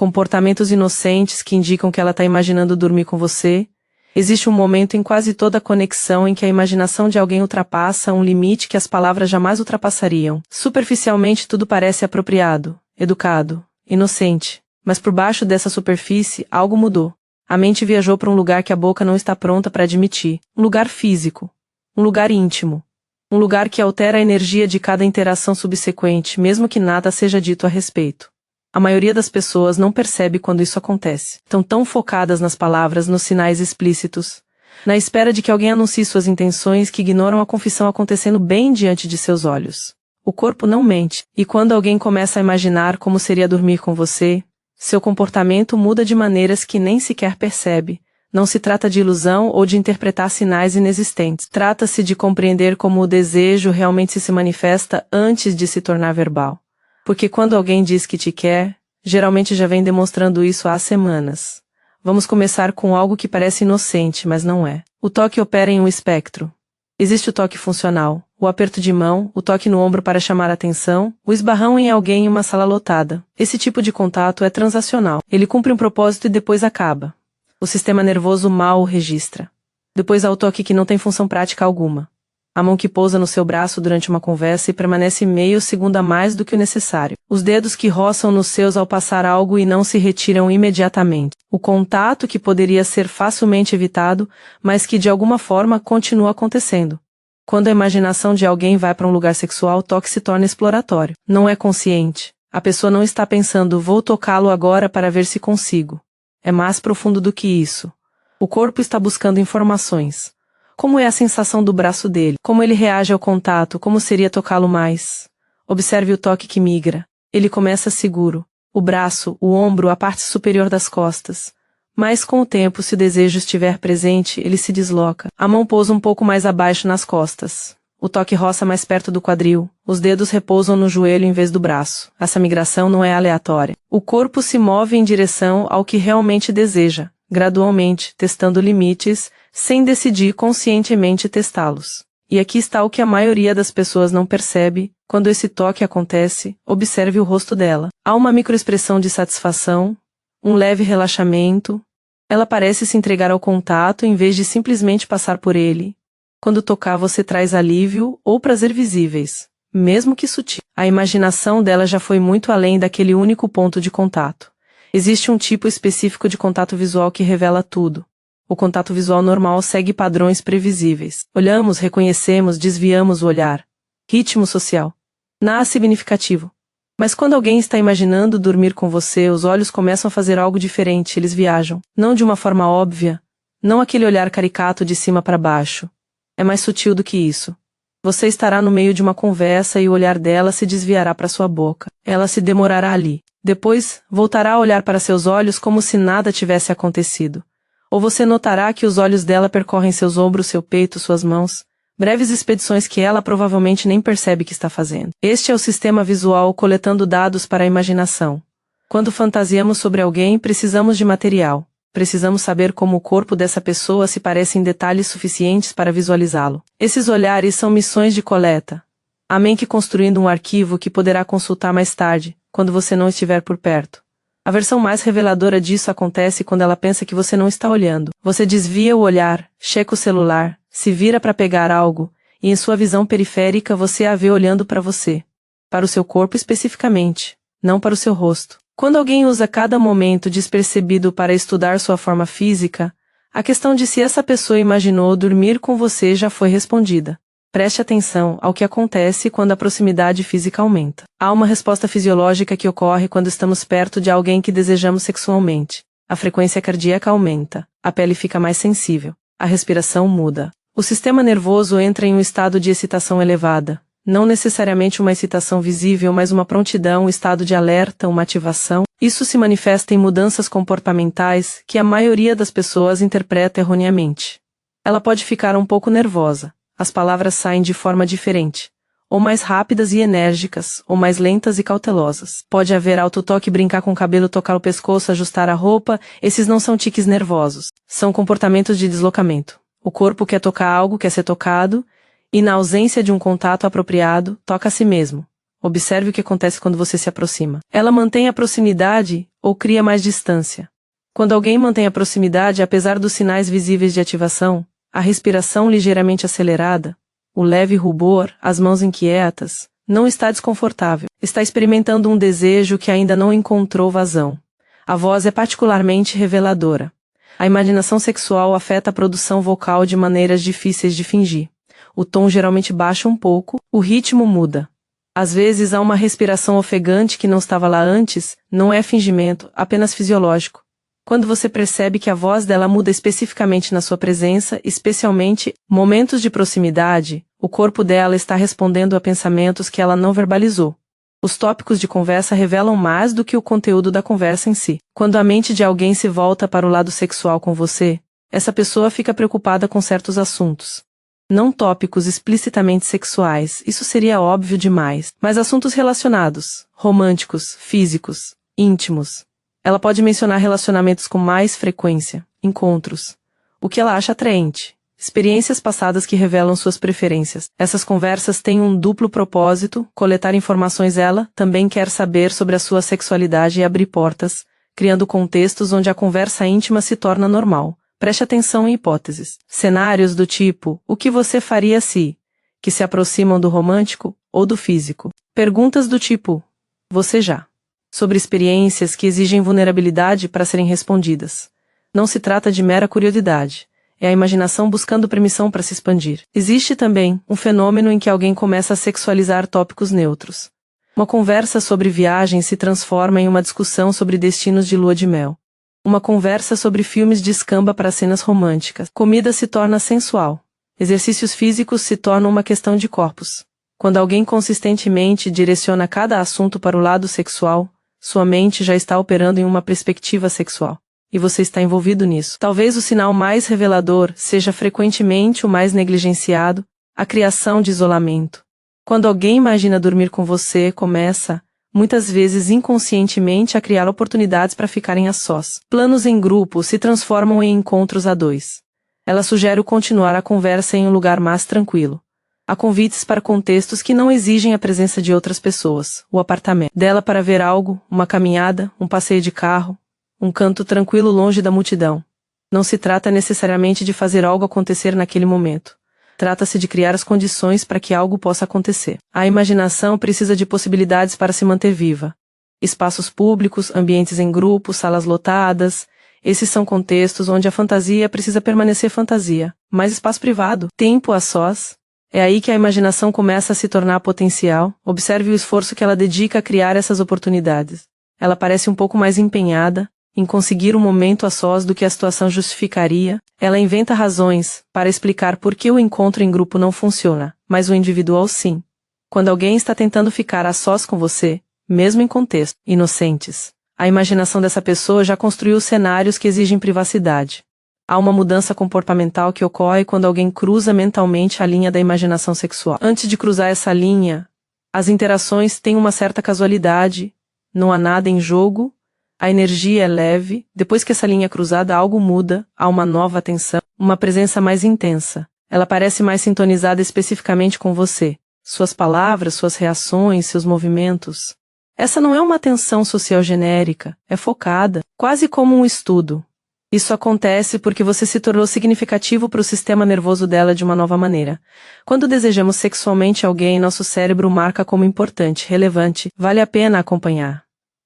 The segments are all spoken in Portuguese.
comportamentos inocentes que indicam que ela está imaginando dormir com você. Existe um momento em quase toda conexão em que a imaginação de alguém ultrapassa um limite que as palavras jamais ultrapassariam. Superficialmente tudo parece apropriado, educado, inocente. Mas por baixo dessa superfície, algo mudou. A mente viajou para um lugar que a boca não está pronta para admitir. Um lugar físico. Um lugar íntimo. Um lugar que altera a energia de cada interação subsequente, mesmo que nada seja dito a respeito. A maioria das pessoas não percebe quando isso acontece. Estão tão focadas nas palavras, nos sinais explícitos, na espera de que alguém anuncie suas intenções, que ignoram a confissão acontecendo bem diante de seus olhos. O corpo não mente, e quando alguém começa a imaginar como seria dormir com você, seu comportamento muda de maneiras que nem sequer percebe. Não se trata de ilusão ou de interpretar sinais inexistentes. Trata-se de compreender como o desejo realmente se manifesta antes de se tornar verbal. Porque quando alguém diz que te quer, geralmente já vem demonstrando isso há semanas. Vamos começar com algo que parece inocente, mas não é. O toque opera em um espectro. Existe o toque funcional, o aperto de mão, o toque no ombro para chamar a atenção, o esbarrão em alguém em uma sala lotada. Esse tipo de contato é transacional. Ele cumpre um propósito e depois acaba. O sistema nervoso mal o registra. Depois há o toque que não tem função prática alguma. A mão que pousa no seu braço durante uma conversa e permanece meio segundo a mais do que o necessário. Os dedos que roçam nos seus ao passar algo e não se retiram imediatamente. O contato que poderia ser facilmente evitado, mas que de alguma forma continua acontecendo. Quando a imaginação de alguém vai para um lugar sexual, o toque se torna exploratório. Não é consciente. A pessoa não está pensando, vou tocá-lo agora para ver se consigo. É mais profundo do que isso. O corpo está buscando informações. Como é a sensação do braço dele? Como ele reage ao contato? Como seria tocá-lo mais? Observe o toque que migra. Ele começa seguro. O braço, o ombro, a parte superior das costas. Mas com o tempo, se o desejo estiver presente, ele se desloca. A mão pousa um pouco mais abaixo nas costas. O toque roça mais perto do quadril. Os dedos repousam no joelho em vez do braço. Essa migração não é aleatória. O corpo se move em direção ao que realmente deseja, gradualmente, testando limites, sem decidir conscientemente testá-los. E aqui está o que a maioria das pessoas não percebe. Quando esse toque acontece, observe o rosto dela. Há uma microexpressão de satisfação, um leve relaxamento. Ela parece se entregar ao contato em vez de simplesmente passar por ele. Quando tocar, você traz alívio ou prazer visíveis, mesmo que sutil. A imaginação dela já foi muito além daquele único ponto de contato. Existe um tipo específico de contato visual que revela tudo. O contato visual normal segue padrões previsíveis. Olhamos, reconhecemos, desviamos o olhar. Ritmo social. Nada significativo. Mas quando alguém está imaginando dormir com você, os olhos começam a fazer algo diferente, eles viajam. Não de uma forma óbvia. Não aquele olhar caricato de cima para baixo. É mais sutil do que isso. Você estará no meio de uma conversa e o olhar dela se desviará para sua boca. Ela se demorará ali. Depois, voltará a olhar para seus olhos como se nada tivesse acontecido. Ou você notará que os olhos dela percorrem seus ombros, seu peito, suas mãos. Breves expedições que ela provavelmente nem percebe que está fazendo. Este é o sistema visual coletando dados para a imaginação. Quando fantasiamos sobre alguém, precisamos de material. Precisamos saber como o corpo dessa pessoa se parece em detalhes suficientes para visualizá-lo. Esses olhares são missões de coleta. A mente construindo um arquivo que poderá consultar mais tarde, quando você não estiver por perto. A versão mais reveladora disso acontece quando ela pensa que você não está olhando. Você desvia o olhar, checa o celular, se vira para pegar algo, e em sua visão periférica você a vê olhando para você. Para o seu corpo especificamente, não para o seu rosto. Quando alguém usa cada momento despercebido para estudar sua forma física, a questão de se essa pessoa imaginou dormir com você já foi respondida. Preste atenção ao que acontece quando a proximidade física aumenta. Há uma resposta fisiológica que ocorre quando estamos perto de alguém que desejamos sexualmente. A frequência cardíaca aumenta, a pele fica mais sensível, a respiração muda. O sistema nervoso entra em um estado de excitação elevada. Não necessariamente uma excitação visível, mas uma prontidão, um estado de alerta, uma ativação. Isso se manifesta em mudanças comportamentais que a maioria das pessoas interpreta erroneamente. Ela pode ficar um pouco nervosa. As palavras saem de forma diferente, ou mais rápidas e enérgicas, ou mais lentas e cautelosas. Pode haver autotoque, brincar com o cabelo, tocar o pescoço, ajustar a roupa. Esses não são tiques nervosos. São comportamentos de deslocamento. O corpo quer tocar algo, quer ser tocado, e na ausência de um contato apropriado, toca a si mesmo. Observe o que acontece quando você se aproxima. Ela mantém a proximidade, ou cria mais distância. Quando alguém mantém a proximidade apesar dos sinais visíveis de ativação, a respiração ligeiramente acelerada, o leve rubor, as mãos inquietas, não está desconfortável, está experimentando um desejo que ainda não encontrou vazão. A voz é particularmente reveladora. A imaginação sexual afeta a produção vocal de maneiras difíceis de fingir. O tom geralmente baixa um pouco, o ritmo muda. Às vezes há uma respiração ofegante que não estava lá antes, não é fingimento, apenas fisiológico. Quando você percebe que a voz dela muda especificamente na sua presença, especialmente momentos de proximidade, o corpo dela está respondendo a pensamentos que ela não verbalizou. Os tópicos de conversa revelam mais do que o conteúdo da conversa em si. Quando a mente de alguém se volta para o lado sexual com você, essa pessoa fica preocupada com certos assuntos. Não tópicos explicitamente sexuais, isso seria óbvio demais, mas assuntos relacionados, românticos, físicos, íntimos. Ela pode mencionar relacionamentos com mais frequência, encontros, o que ela acha atraente, experiências passadas que revelam suas preferências. Essas conversas têm um duplo propósito, coletar informações. Ela também quer saber sobre a sua sexualidade e abrir portas, criando contextos onde a conversa íntima se torna normal. Preste atenção em hipóteses. Cenários do tipo, o que você faria se, que se aproximam do romântico ou do físico. Perguntas do tipo, você já. Sobre experiências que exigem vulnerabilidade para serem respondidas. Não se trata de mera curiosidade. É a imaginação buscando permissão para se expandir. Existe também um fenômeno em que alguém começa a sexualizar tópicos neutros. Uma conversa sobre viagem se transforma em uma discussão sobre destinos de lua de mel. Uma conversa sobre filmes descamba para cenas românticas. Comida se torna sensual. Exercícios físicos se tornam uma questão de corpos. Quando alguém consistentemente direciona cada assunto para o lado sexual, sua mente já está operando em uma perspectiva sexual. E você está envolvido nisso. Talvez o sinal mais revelador seja frequentemente o mais negligenciado, a criação de isolamento. Quando alguém imagina dormir com você, começa, muitas vezes inconscientemente, a criar oportunidades para ficarem a sós. Planos em grupo se transformam em encontros a dois. Ela sugere continuar a conversa em um lugar mais tranquilo. Há convites para contextos que não exigem a presença de outras pessoas. O apartamento dela para ver algo, uma caminhada, um passeio de carro, um canto tranquilo longe da multidão. Não se trata necessariamente de fazer algo acontecer naquele momento. Trata-se de criar as condições para que algo possa acontecer. A imaginação precisa de possibilidades para se manter viva. Espaços públicos, ambientes em grupo, salas lotadas. Esses são contextos onde a fantasia precisa permanecer fantasia. Mas espaço privado, tempo a sós. É aí que a imaginação começa a se tornar potencial. Observe o esforço que ela dedica a criar essas oportunidades. Ela parece um pouco mais empenhada em conseguir um momento a sós do que a situação justificaria. Ela inventa razões para explicar por que o encontro em grupo não funciona, mas o individual sim. Quando alguém está tentando ficar a sós com você, mesmo em contextos inocentes, a imaginação dessa pessoa já construiu cenários que exigem privacidade. Há uma mudança comportamental que ocorre quando alguém cruza mentalmente a linha da imaginação sexual. Antes de cruzar essa linha, as interações têm uma certa casualidade, não há nada em jogo, a energia é leve. Depois que essa linha é cruzada, algo muda, há uma nova atenção, uma presença mais intensa. Ela parece mais sintonizada especificamente com você. Suas palavras, suas reações, seus movimentos. Essa não é uma atenção social genérica, é focada, quase como um estudo. Isso acontece porque você se tornou significativo para o sistema nervoso dela de uma nova maneira. Quando desejamos sexualmente alguém, nosso cérebro marca como importante, relevante, vale a pena acompanhar.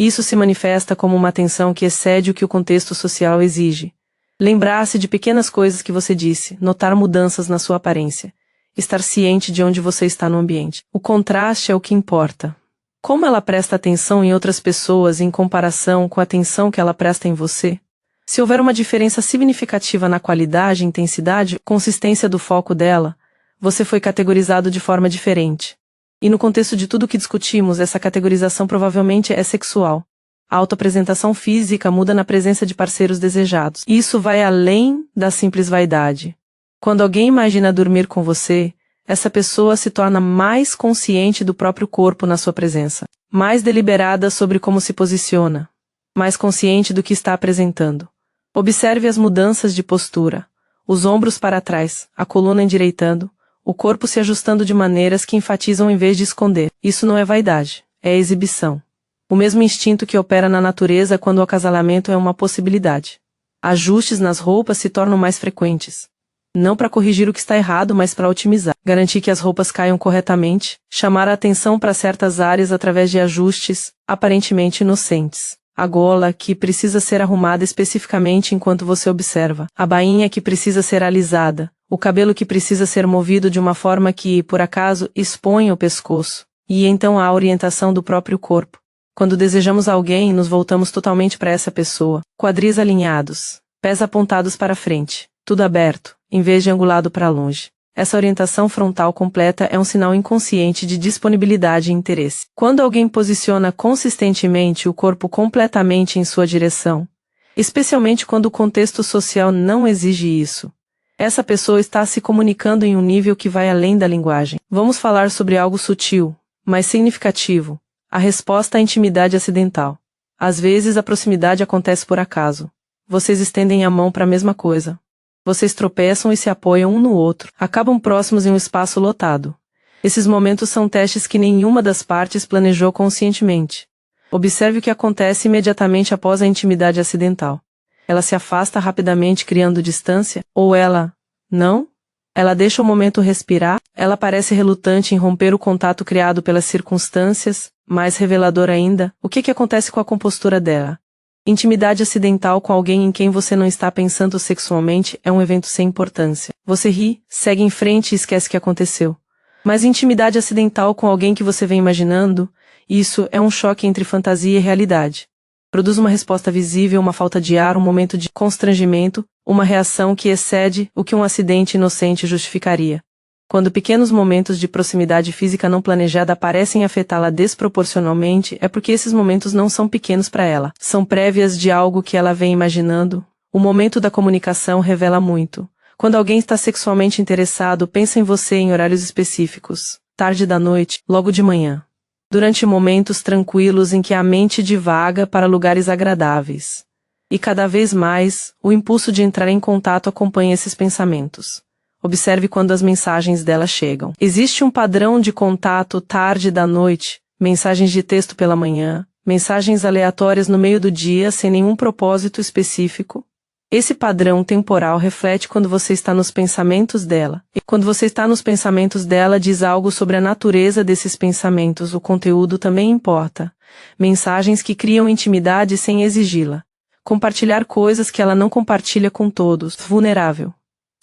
Isso se manifesta como uma atenção que excede o que o contexto social exige. Lembrar-se de pequenas coisas que você disse, notar mudanças na sua aparência, estar ciente de onde você está no ambiente. O contraste é o que importa. Como ela presta atenção em outras pessoas em comparação com a atenção que ela presta em você? Se houver uma diferença significativa na qualidade, intensidade, consistência do foco dela, você foi categorizado de forma diferente. E no contexto de tudo que discutimos, essa categorização provavelmente é sexual. A autoapresentação física muda na presença de parceiros desejados. E isso vai além da simples vaidade. Quando alguém imagina dormir com você, essa pessoa se torna mais consciente do próprio corpo na sua presença, mais deliberada sobre como se posiciona, mais consciente do que está apresentando. Observe as mudanças de postura, os ombros para trás, a coluna endireitando, o corpo se ajustando de maneiras que enfatizam em vez de esconder. Isso não é vaidade, é exibição. O mesmo instinto que opera na natureza quando o acasalamento é uma possibilidade. Ajustes nas roupas se tornam mais frequentes. Não para corrigir o que está errado, mas para otimizar. Garantir que as roupas caiam corretamente, chamar a atenção para certas áreas através de ajustes, aparentemente inocentes. A gola, que precisa ser arrumada especificamente enquanto você observa. A bainha que precisa ser alisada. O cabelo que precisa ser movido de uma forma que, por acaso, exponha o pescoço. E então a orientação do próprio corpo. Quando desejamos alguém, nos voltamos totalmente para essa pessoa. Quadris alinhados. Pés apontados para frente. Tudo aberto, em vez de angulado para longe. Essa orientação frontal completa é um sinal inconsciente de disponibilidade e interesse. Quando alguém posiciona consistentemente o corpo completamente em sua direção, especialmente quando o contexto social não exige isso, essa pessoa está se comunicando em um nível que vai além da linguagem. Vamos falar sobre algo sutil, mas significativo: a resposta à intimidade acidental. Às vezes a proximidade acontece por acaso. Vocês estendem a mão para a mesma coisa. Vocês tropeçam e se apoiam um no outro. Acabam próximos em um espaço lotado. Esses momentos são testes que nenhuma das partes planejou conscientemente. Observe o que acontece imediatamente após a intimidade acidental. Ela se afasta rapidamente criando distância? Ou ela... não? Ela deixa o momento respirar? Ela parece relutante em romper o contato criado pelas circunstâncias? Mais revelador ainda, o que acontece com a compostura dela? Intimidade acidental com alguém em quem você não está pensando sexualmente é um evento sem importância. Você ri, segue em frente e esquece que aconteceu. Mas intimidade acidental com alguém que você vem imaginando, isso é um choque entre fantasia e realidade. Produz uma resposta visível, uma falta de ar, um momento de constrangimento, uma reação que excede o que um acidente inocente justificaria. Quando pequenos momentos de proximidade física não planejada parecem afetá-la desproporcionalmente, é porque esses momentos não são pequenos para ela. São prévias de algo que ela vem imaginando. O momento da comunicação revela muito. Quando alguém está sexualmente interessado, pensa em você em horários específicos. Tarde da noite, logo de manhã. Durante momentos tranquilos em que a mente divaga para lugares agradáveis. E cada vez mais, o impulso de entrar em contato acompanha esses pensamentos. Observe quando as mensagens dela chegam. Existe um padrão de contato tarde da noite, mensagens de texto pela manhã, mensagens aleatórias no meio do dia sem nenhum propósito específico. Esse padrão temporal reflete quando você está nos pensamentos dela. E quando você está nos pensamentos dela, diz algo sobre a natureza desses pensamentos. O conteúdo também importa. Mensagens que criam intimidade sem exigi-la. Compartilhar coisas que ela não compartilha com todos. Vulnerável.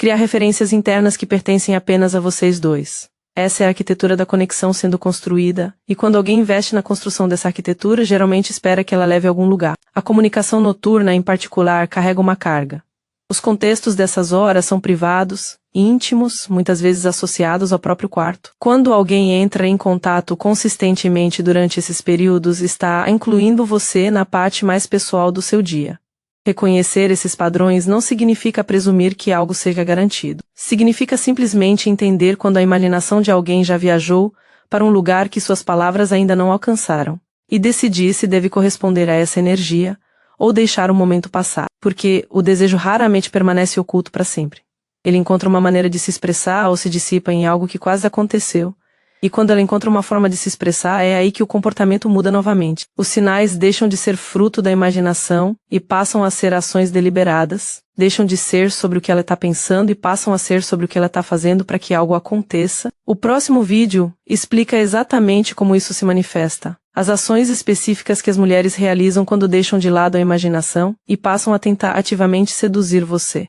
Criar referências internas que pertencem apenas a vocês dois. Essa é a arquitetura da conexão sendo construída, e quando alguém investe na construção dessa arquitetura, geralmente espera que ela leve a algum lugar. A comunicação noturna, em particular, carrega uma carga. Os contextos dessas horas são privados, íntimos, muitas vezes associados ao próprio quarto. Quando alguém entra em contato consistentemente durante esses períodos, está incluindo você na parte mais pessoal do seu dia. Reconhecer esses padrões não significa presumir que algo seja garantido. Significa simplesmente entender quando a imaginação de alguém já viajou para um lugar que suas palavras ainda não alcançaram, e decidir se deve corresponder a essa energia ou deixar o momento passar, porque o desejo raramente permanece oculto para sempre. Ele encontra uma maneira de se expressar ou se dissipa em algo que quase aconteceu. E quando ela encontra uma forma de se expressar, é aí que o comportamento muda novamente. Os sinais deixam de ser fruto da imaginação e passam a ser ações deliberadas, deixam de ser sobre o que ela está pensando e passam a ser sobre o que ela está fazendo para que algo aconteça. O próximo vídeo explica exatamente como isso se manifesta. As ações específicas que as mulheres realizam quando deixam de lado a imaginação e passam a tentar ativamente seduzir você.